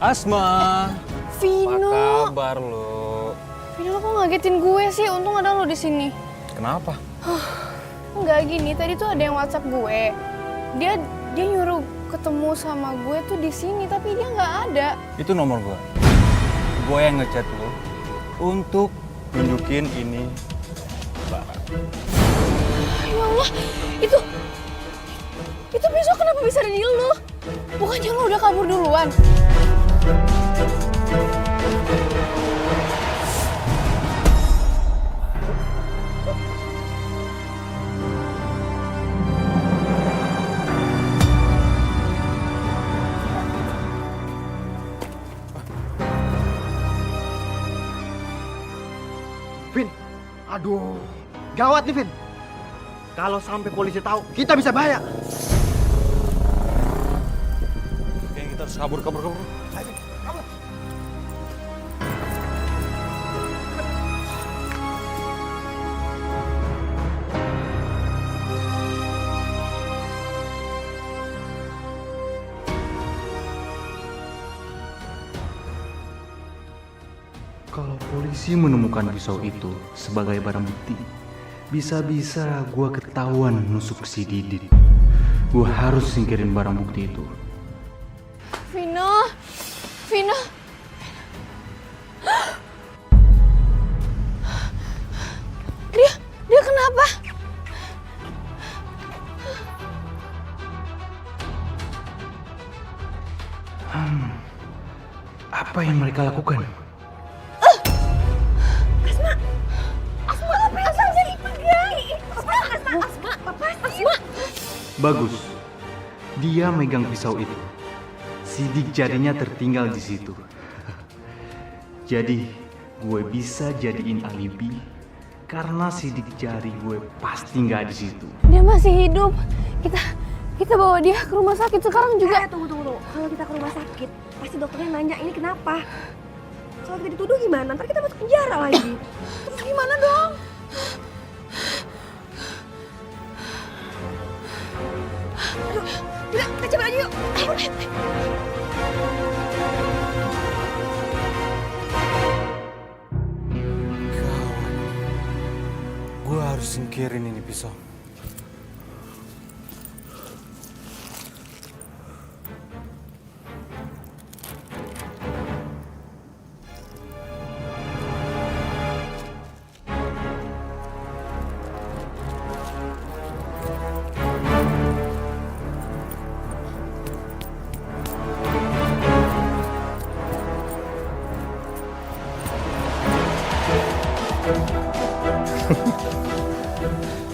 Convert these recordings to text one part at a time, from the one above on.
Asma, Vino. apa kabar lo? Vino, lo kok ngagetin gue sih? Untung ada lo di sini. Kenapa? Enggak gini, tadi tuh ada yang WhatsApp gue. Dia nyuruh ketemu sama gue tuh di sini, tapi dia nggak ada. Itu nomor gue. Gue yang ngechat lo untuk nunjukin ini barang. Ya Allah, itu besok kenapa bisa ada di lo? Bukannya lo udah kabur duluan? Vin, aduh, gawat nih Vin. Kalau sampai polisi tahu, kita bisa bahaya. Oke, kita harus kabur. Ayo, kabur. Kalau polisi menemukan pisau itu sebagai barang bukti, bisa-bisa gua ketahuan nusuk si Didit. Gua harus singkirin barang bukti itu. Vino. Dia kenapa? Apa yang mereka lakukan? Bagus. Dia megang pisau itu. Sidik jarinya tertinggal di situ. Jadi, gue bisa jadiin alibi karena sidik jari gue pasti nggak di situ. Dia masih hidup. Kita bawa dia ke rumah sakit sekarang juga. Tunggu. Kalau kita ke rumah sakit, pasti dokternya nanya ini kenapa. Kalau kita dituduh gimana? Ntar kita masuk penjara lagi. Terus gimana dong? Aduh, udah, kita coba aja yuk. Ayo. Gue harus singkirin ini pisau.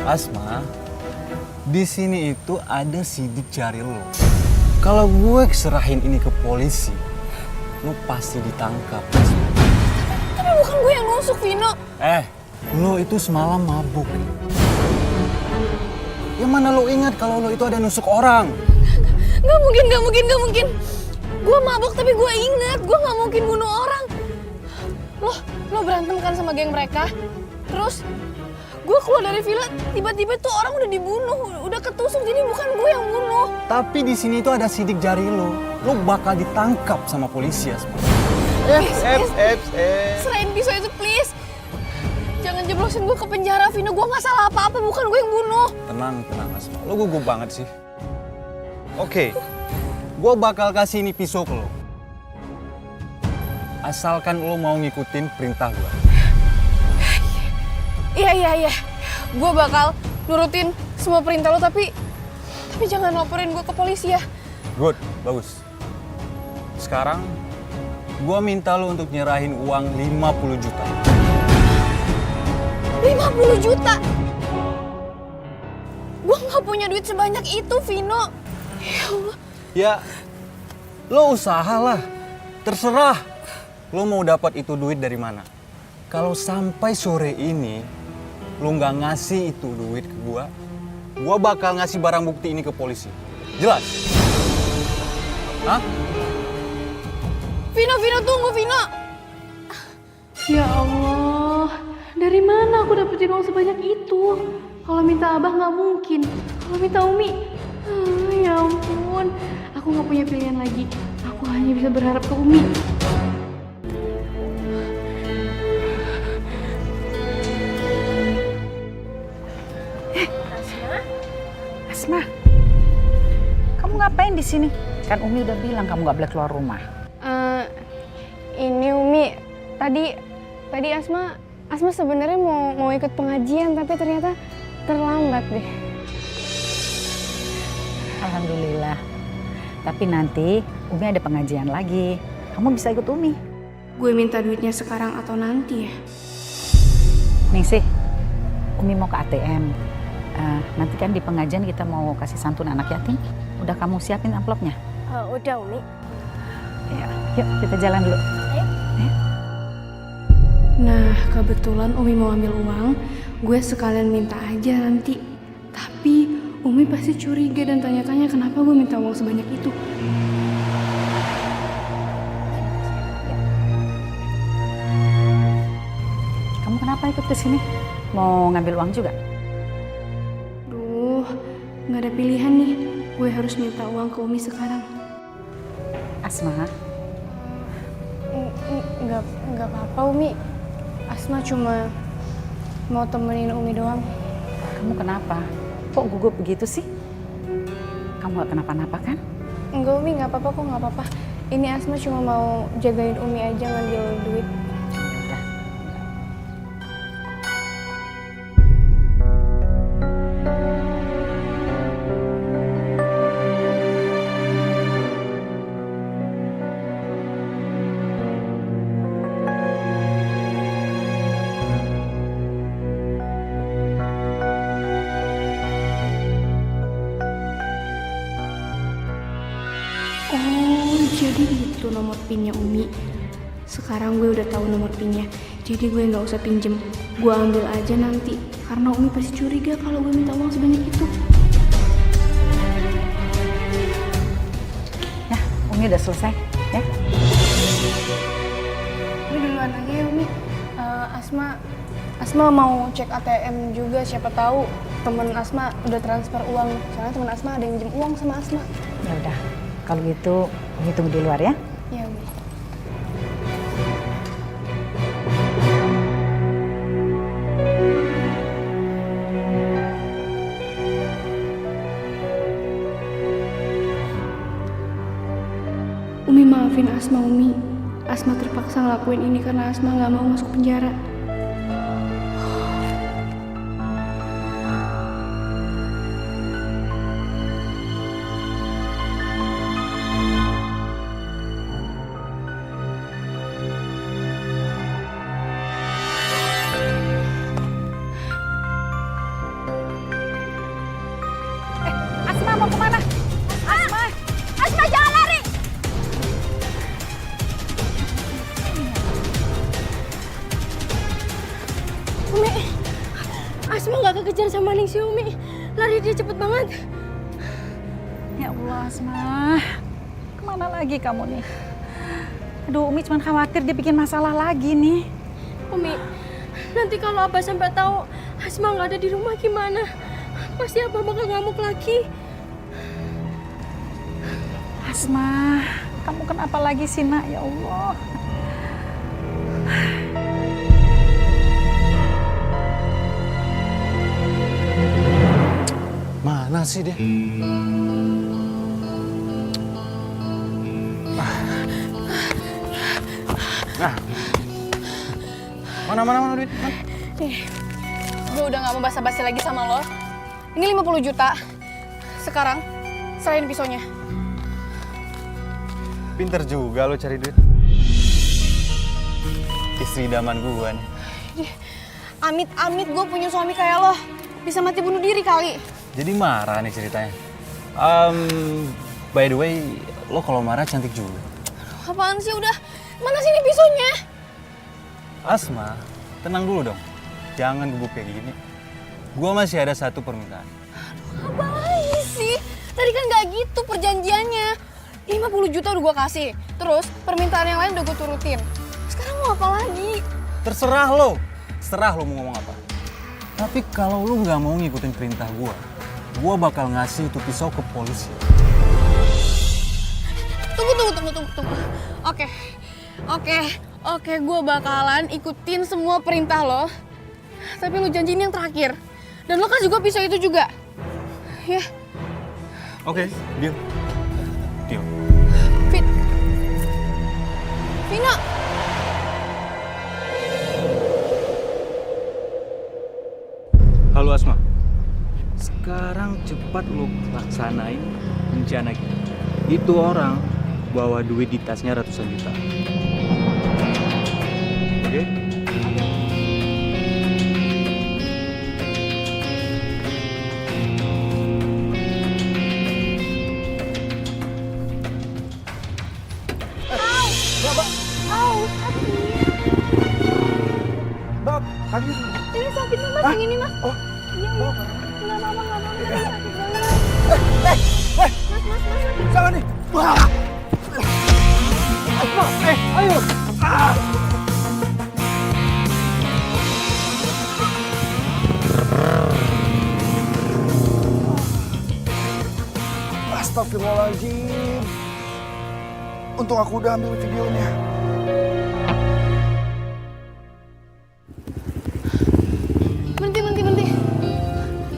Asma, di sini itu ada sidik jari lo. Kalau gue serahin ini ke polisi, lo pasti ditangkap. Tapi bukan gue yang nusuk, Vino. Lo itu semalam mabuk. Yang mana lo ingat kalau lo itu ada nusuk orang? Gak mungkin. Gue mabuk tapi gue ingat, gue gak mungkin bunuh orang. Lo berantem kan sama geng mereka? Terus gue keluar dari villa, tiba-tiba tuh orang udah dibunuh, udah ketusuk, jadi bukan gue yang bunuh. Tapi di sini itu ada sidik jari lo. Lo bakal ditangkap sama polisi, Asma. Serahin pisau itu, please. Jangan jeblosin gue ke penjara, Vino. Gue gak salah apa-apa, bukan gue yang bunuh. Tenang, Asma. Lo gugup banget sih. Oke, gue bakal kasih ini pisau ke lo. Asalkan lo mau ngikutin perintah gue. Iya. Gue bakal nurutin semua perintah lo, tapi jangan laporin gue ke polisi ya. Good, bagus. Sekarang, gue minta lo untuk nyerahin uang 50 juta. 50 juta? Gue gak punya duit sebanyak itu, Vino. Ya Allah. Ya, lo usahalah. Terserah. Lo mau dapat itu duit dari mana. Kalau sampai sore ini, lo nggak ngasih itu duit ke gua bakal ngasih barang bukti ini ke polisi. Jelas? Hah? Vino, tunggu, Vino. Ya Allah, dari mana aku dapetin uang sebanyak itu? Kalau minta abah nggak mungkin, kalau minta umi, ya ampun. Aku nggak punya pilihan lagi, aku Aku hanya bisa berharap ke Umi. Asma, kamu ngapain di sini? Kan Umi udah bilang kamu nggak boleh keluar rumah. Ini Umi, tadi Asma sebenarnya mau ikut pengajian tapi ternyata terlambat deh. Alhamdulillah. Tapi nanti Umi ada pengajian lagi. Kamu bisa ikut Umi. Gue minta duitnya sekarang atau nanti ya? Ningsih, Umi mau ke ATM. Nanti kan di pengajian kita mau kasih santun anak yatim. Udah kamu siapin amplopnya? Udah Umi. Ya, yuk kita jalan dulu. Nah, kebetulan Umi mau ambil uang, gue sekalian minta aja nanti. Tapi Umi pasti curiga dan tanya-tanya kenapa gue minta uang sebanyak itu. Kamu kenapa ikut ke sini? Mau ngambil uang juga? Duh, nggak ada pilihan nih. Gue harus minta uang ke Umi sekarang. Asma, Nggak apa-apa Umi. Asma cuma mau temenin Umi doang. kamu kenapa? Kok gugup begitu sih? Kamu gak kenapa-napa kan? Enggak Umi, nggak apa-apa kok, nggak apa-apa. Ini Asma cuma mau jagain Umi aja ngambil duit. Udah. Oh, jadi itu nomor pinnya Umi. Sekarang gue udah tahu nomor pinnya. Jadi gue nggak usah pinjem. Gue ambil aja nanti. Karena Umi pasti curiga kalau gue minta uang sebanyak itu. Ya, Umi udah selesai. Ya. Umi duluan aja ya Umi. Asma mau cek ATM juga, siapa tahu temen Asma udah transfer uang. Soalnya temen Asma ada yang minjem uang sama Asma. Ya udah. Kalau gitu, Umi tunggu di luar ya. Iya Umi. Umi maafin Asma, Umi. Asma terpaksa ngelakuin ini karena Asma nggak mau masuk penjara. Asma mau kemana? Asma jangan lari. Umi, Asma nggak kekejar sama Ningsih Umi. Lari dia cepet banget. Ya Allah, Asma. Kemana lagi kamu nih? Aduh, Umi cuma khawatir dia bikin masalah lagi nih. Umi, nanti kalau Abah sampai tahu Asma nggak ada di rumah gimana? Pasti Abah bakal ngamuk lagi. Asma, kamu kenapa lagi sih, Nak? Ya Allah. Mana sih dia? Mana duit? Gue udah nggak mau basa-basi lagi sama lo. Ini 50 juta. Sekarang serahin pisaunya. Pinter juga lo cari duit. Istri idaman gua nih. Amit-amit gue punya suami kayak lo. Bisa mati bunuh diri kali. Jadi marah nih ceritanya. By the way, lo kalau marah cantik juga. Apaan sih udah? Mana sini pisaunya? Asma, tenang dulu dong. Jangan gugup kayak gini. Gua masih ada satu permintaan. Apa lagi sih? Tadi kan gak gitu perjanjiannya. 50 juta udah gue kasih. Terus permintaan yang lain udah gue turutin. Sekarang mau apa lagi? Terserah lo. Terserah lo mau ngomong apa. Tapi kalau lo nggak mau ngikutin perintah gua bakal ngasih itu pisau ke polisi. Tunggu. Oke, gue bakalan ikutin semua perintah lo. Tapi lo janji ini yang terakhir. Dan lo kasih gue pisau itu juga. Ya. Oke, deal. Vino. Halo Asma. Sekarang cepat lo laksanain rencana kita. Itu orang bawa duit di tasnya ratusan juta. Oke? Bab, kaki. Ini sakit nih mas, yang ini mas. Oh, Iya. Nggak apa-apa. Ini sakit banget. Mas. Jangan nih. Wah. Asma, ayo. Astagfirullahaladzim. Untung aku udah ambil videonya.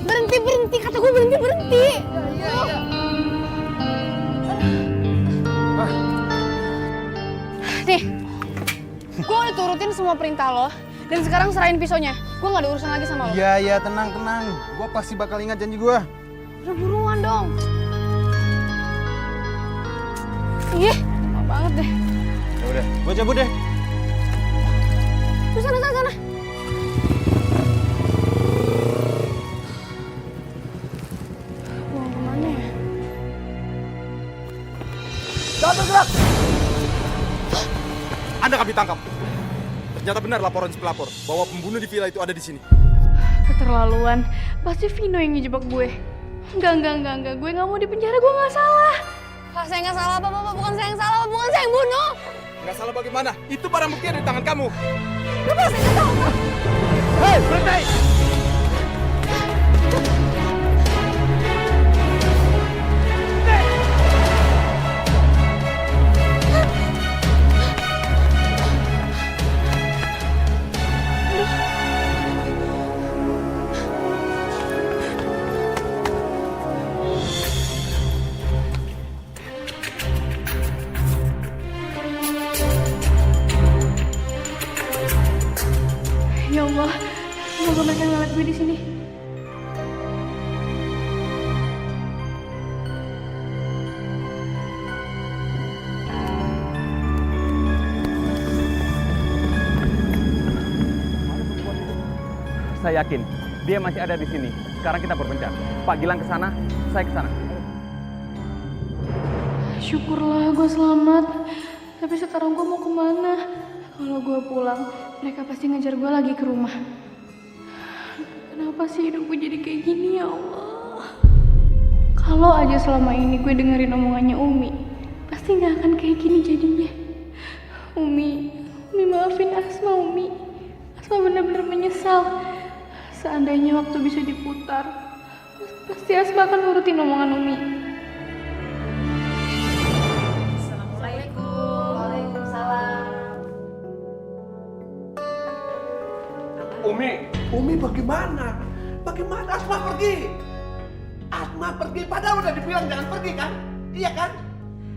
Berhenti. Kata gue berhenti. Nih, gue udah turutin semua perintah lo. Dan sekarang serahin pisaunya. Gue gak ada urusan lagi sama lo. Iya, tenang. Gua pasti bakal ingat janji gua. Udah buruan dong. Ih, lama banget deh. Ya udah, gua cabut deh. Tuh sana. Mau kemana ya? Jangan bergerak. Anda kami tangkap. Ternyata benar laporan si pelapor bahwa pembunuh di villa itu ada di sini. Keterlaluan, pasti Vino yang ngejebak gue. Enggak, gue gak mau di penjara, gue gak salah. Pak, saya nggak salah apa, bukan saya yang salah, bukan saya yang bunuh. Nggak salah bagaimana? Itu barang bukti ada di tangan kamu. Kenapa saya nggak tahu, Pak? Hei, berhenti. Ya Allah, semoga mereka ngeliat gue di sini. Saya yakin dia masih ada di sini. Sekarang kita berpencar. Pak Gilang ke sana, saya ke sana. Syukurlah gue selamat. Tapi sekarang gue mau kemana? Kalau gue pulang, mereka pasti ngejar gue lagi ke rumah. Kenapa sih hidup gue jadi kayak gini ya Allah? Kalau aja selama ini gue dengerin omongannya Umi, pasti gak akan kayak gini jadinya. Umi maafin Asma, Umi. Asma benar-benar menyesal. Seandainya waktu bisa diputar, pasti Asma akan nurutin omongan Umi. Umi bagaimana? Bagaimana Asma pergi? Asma pergi, padahal udah dibilang jangan pergi kan? Iya kan?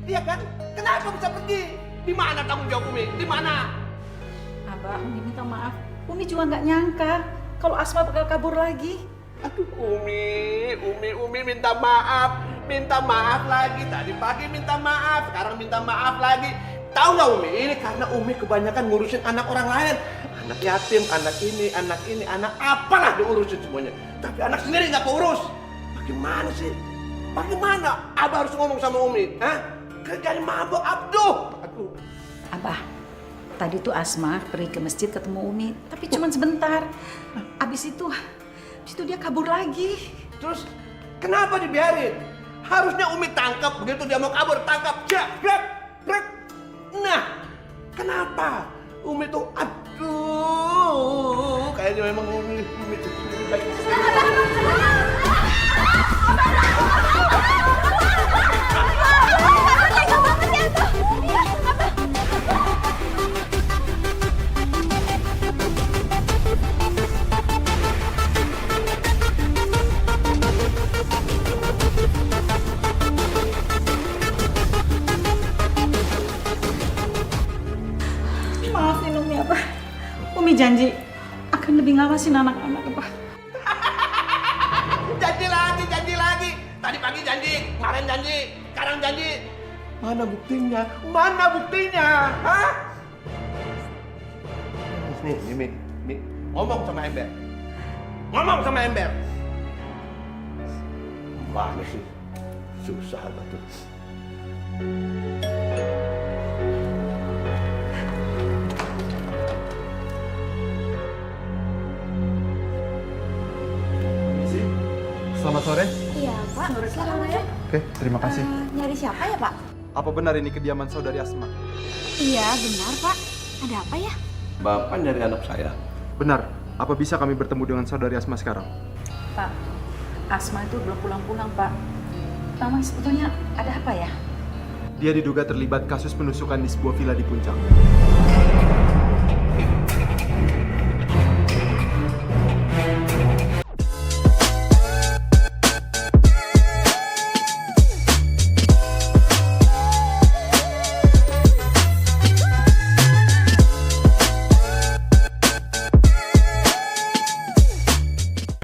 Iya kan? Kenapa bisa pergi? Di mana tanggung jawab Umi? Di mana? Abah, Umi minta maaf. Umi juga nggak nyangka kalau Asma bakal kabur lagi. Aduh Umi minta maaf lagi. Tadi pagi minta maaf, sekarang minta maaf lagi. Tahu nggak Umi? Ini karena Umi kebanyakan ngurusin anak orang lain. Anak yatim, anak ini, anak apalah diurusin semuanya. Tapi anak sendiri nggak keurus. Bagaimana sih? Bagaimana? Abah harus ngomong sama Umi. Hah? Kerjanya mabuk, Aduh. Abah, tadi tuh Asma pergi ke masjid ketemu Umi, tapi cuma sebentar. Abis itu dia kabur lagi. Terus kenapa dibiarin? Harusnya Umi tangkap, begitu dia mau kabur tangkap. Brek. Nah, kenapa? Umi tuh aduh, kayaknya memang Umi tuh baik. Tega banget ya, ya Pak. Umi janji akan lebih ngawasin anak-anak Pak. Janji lagi. Tadi pagi janji, kemarin janji, sekarang janji. Mana buktinya? Mana buktinya? Hah? Nih, Mi. Ngomong sama Ember. Mana sih? Susah betul. Selamat sore. Iya Pak, silakan masuk. Oke, terima kasih. Nyari siapa ya Pak? Apa benar ini kediaman saudari Asma? Iya benar Pak. Ada apa ya? Bapak dari anak saya. Benar. Apa bisa kami bertemu dengan saudari Asma sekarang? Pak, Asma itu belum pulang-pulang Pak. Memang sebetulnya ada apa ya? Dia diduga terlibat kasus penusukan di sebuah villa di Puncak.